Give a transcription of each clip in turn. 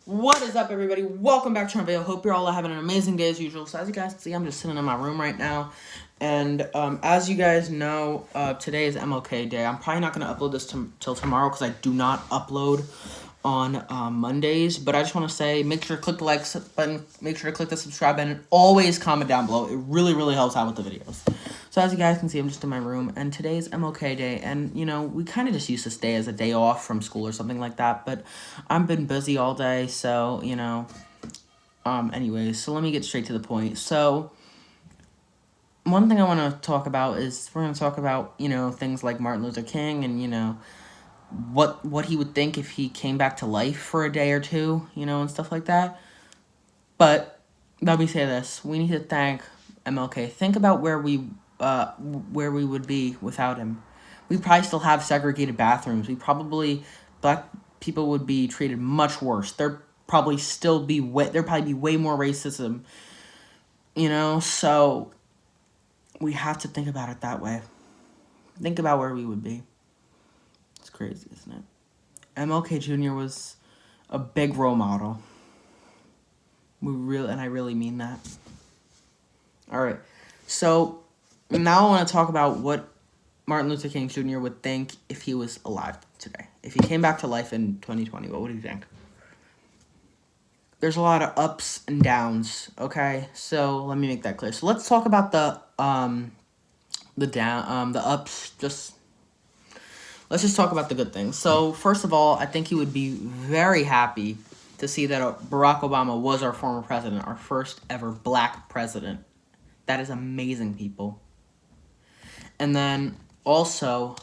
What is up, everybody? Welcome back to our video. Hope you're all having an amazing day as usual. So as you guys can see, I'm just sitting in my room right now. And as you guys know, today is MLK Day. I'm probably not going to upload this till tomorrow because I do not upload on Mondays. But I just want to say, make sure to click the like button, make sure to click the subscribe button, and always comment down below. It really, really helps out with the videos. So as you guys can see, I'm just in my room, and today is MLK Day, and, you know, we kind of just used this day as a day off from school or something like that, but I've been busy all day, so, you know, anyways, so let me get straight to the point. So, one thing I want to talk about is, we're going to talk about, you know, things like Martin Luther King, and, you know, what he would think if he came back to life for a day or two, you know, and stuff like that. But, let me say this, we need to thank MLK. Think about where we would be without him. We probably still have segregated bathrooms. Black people would be treated much worse. There'd probably be way more racism, you know, so we have to think about it that way. Think about where we would be. It's crazy, isn't it? MLK Jr. was a big role model. And I really mean that. Alright, so now I want to talk about what Martin Luther King Jr. would think if he was alive today. If he came back to life in 2020, what would he think? There's a lot of ups and downs, okay? So let me make that clear. So let's talk about the ups. Let's just talk about the good things. So first of all, I think he would be very happy to see that Barack Obama was our former president, our first ever black president. That is amazing, people. And then also,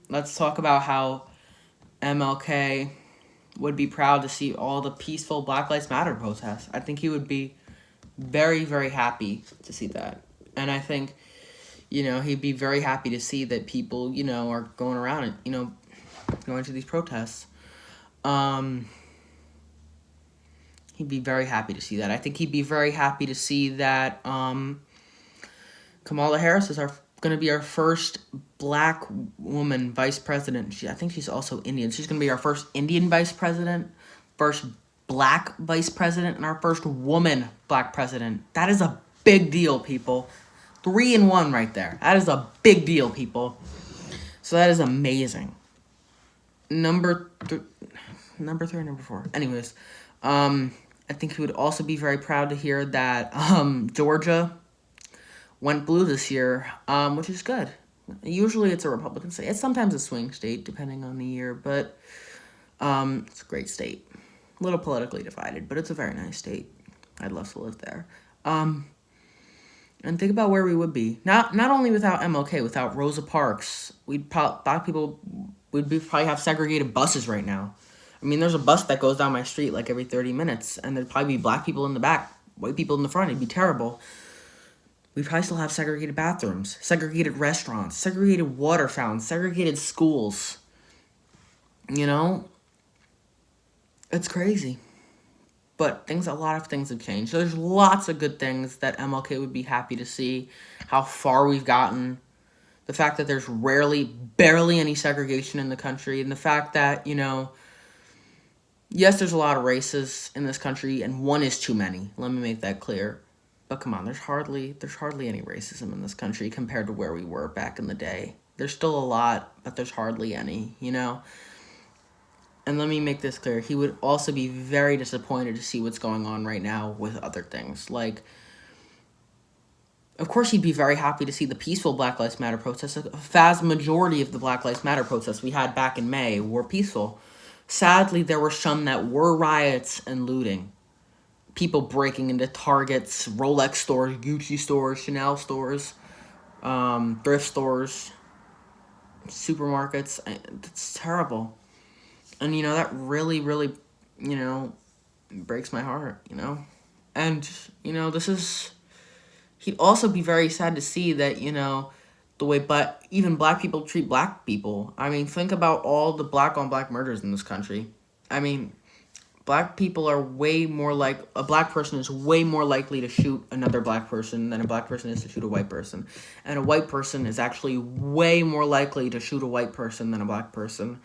let's talk about how MLK would be proud to see all the peaceful Black Lives Matter protests. I think he would be very, very happy to see that. And I think, you know, he'd be very happy to see that people, you know, are going around and, you know, going to these protests. He'd be very happy to see that. I think he'd be very happy to see that Kamala Harris is going to be our first black woman vice president. I think she's also Indian. She's going to be our first Indian vice president, first black vice president, and our first woman black president. That is a big deal, people. 3 in 1 right there. That is a big deal, people. So that is amazing. Number 3 or number 4? Anyways, I think he would also be very proud to hear that Georgia went blue this year, which is good. Usually it's a Republican state. It's sometimes a swing state, depending on the year, but it's a great state. A little politically divided, but it's a very nice state. I'd love to live there. And think about where we would be. Not only without MLK, without Rosa Parks, black people would probably have segregated buses right now. I mean, there's a bus that goes down my street like every 30 minutes, and there'd probably be black people in the back, white people in the front. It'd be terrible. We probably still have segregated bathrooms, segregated restaurants, segregated water fountains, segregated schools. You know? It's crazy. But a lot of things have changed. There's lots of good things that MLK would be happy to see. How far we've gotten. The fact that there's barely any segregation in the country. And the fact that, you know, yes, there's a lot of races in this country, and one is too many. Let me make that clear. But come on, there's hardly any racism in this country compared to where we were back in the day. There's still a lot, but there's hardly any, you know? And let me make this clear. He would also be very disappointed to see what's going on right now with other things. Like, of course he'd be very happy to see the peaceful Black Lives Matter protests. A vast majority of the Black Lives Matter protests we had back in May were peaceful. Sadly, there were some that were riots and looting. People breaking into Targets, Rolex stores, Gucci stores, Chanel stores, thrift stores, supermarkets. It's terrible. And, you know, that really, really, you know, breaks my heart, you know. And, you know, he'd also be very sad to see that, you know, the way even black people treat black people. I mean, think about all the black-on-black murders in this country. I mean, black people are a black person is way more likely to shoot another black person than a black person is to shoot a white person. And a white person is actually way more likely to shoot a white person than a black person.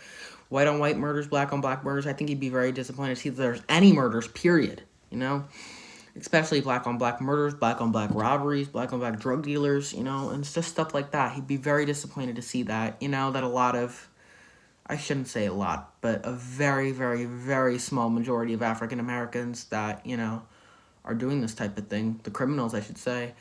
white on white murders, black on black murders. I think he'd be very disappointed to see that there's any murders, period, you know? Especially black on black murders, black on black robberies, black on black drug dealers, you know, and it's just stuff like that. He'd be very disappointed to see that, you know, that a lot of, I shouldn't say a lot, but a very, very, very small majority of African Americans that, you know, are doing this type of thing, the criminals, I should say.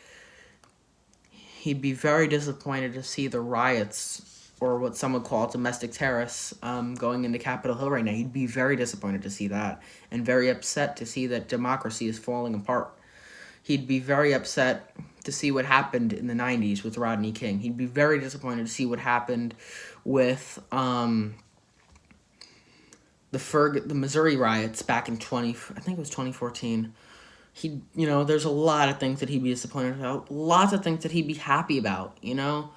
He'd be very disappointed to see the riots, or what some would call domestic terrorists, going into Capitol Hill right now. He'd be very disappointed to see that, and very upset to see that democracy is falling apart. He'd be very upset to see what happened in the 90s with Rodney King. He'd be very disappointed to see what happened with the Missouri riots back in I think it was 2014. You know, there's a lot of things that he'd be disappointed about, lots of things that he'd be happy about, you know,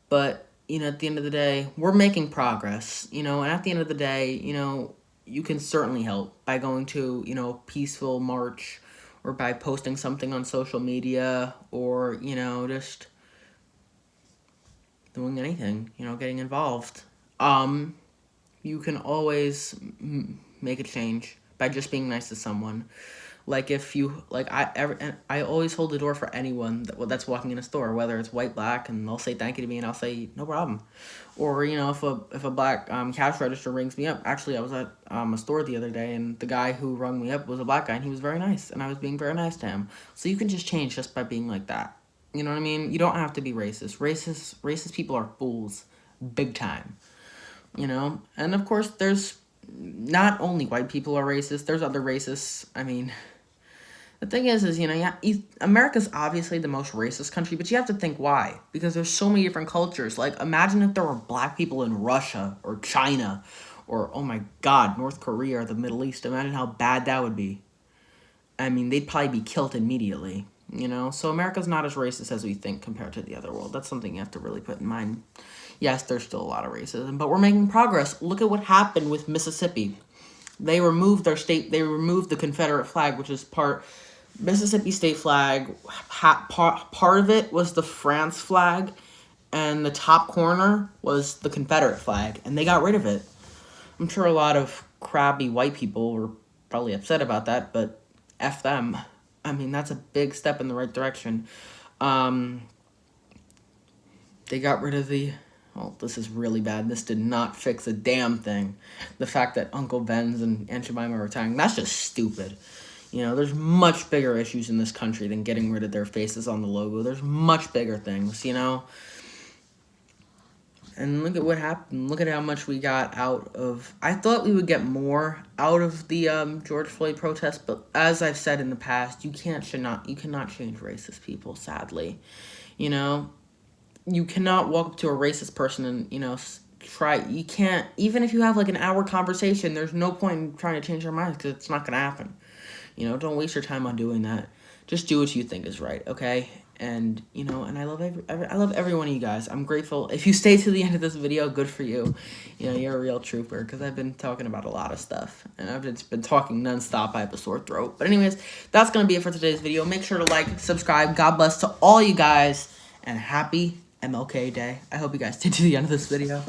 but, you know, at the end of the day, we're making progress, you know, and at the end of the day, you know, you can certainly help by going to, you know, a peaceful march, or by posting something on social media, or, you know, just doing anything, you know, getting involved. You can always make a change by just being nice to someone. Like, if you, like, I always hold the door for anyone that's walking in a store, whether it's white, black, and they'll say thank you to me, and I'll say, no problem. Or, you know, if a black cash register rings me up. Actually, I was at a store the other day, and the guy who rung me up was a black guy, and he was very nice, and I was being very nice to him. So you can just change just by being like that. You know what I mean? You don't have to be racist. Racist people are fools, big time. You know? And, of course, there's not only white people are racist, there's other racists. I mean, the thing is, you know, yeah, America's obviously the most racist country, but you have to think why. Because there's so many different cultures. Like, imagine if there were black people in Russia or China or, oh my God, North Korea or the Middle East. Imagine how bad that would be. I mean, they'd probably be killed immediately, you know? So America's not as racist as we think compared to the other world. That's something you have to really put in mind. Yes, there's still a lot of racism, but we're making progress. Look at what happened with Mississippi. They removed the Confederate flag, which is Mississippi state flag. Part of it was the France flag, and the top corner was the Confederate flag, and they got rid of it. I'm sure a lot of crabby white people were probably upset about that, but F them. I mean, that's a big step in the right direction. They got rid of well, this is really bad. This did not fix a damn thing. The fact that Uncle Ben's and Aunt Jemima are retiring, that's just stupid. You know, there's much bigger issues in this country than getting rid of their faces on the logo. There's much bigger things, you know? And look at what happened. Look at how much we got out of... I thought we would get more out of the George Floyd protest, but as I've said in the past, you cannot change racist people, sadly. You know? You cannot walk up to a racist person and, you know, you can't... Even if you have, like, an hour conversation, there's no point in trying to change their minds, because it's not going to happen. You know, don't waste your time on doing that. Just do what you think is right, okay? And, you know, and I love every one of you guys. I'm grateful. If you stay to the end of this video, good for you. You know, you're a real trooper, because I've been talking about a lot of stuff. And I've just been talking nonstop. I have a sore throat. But anyways, that's going to be it for today's video. Make sure to like, subscribe. God bless to all you guys. And happy MLK Day. I hope you guys stay to the end of this video.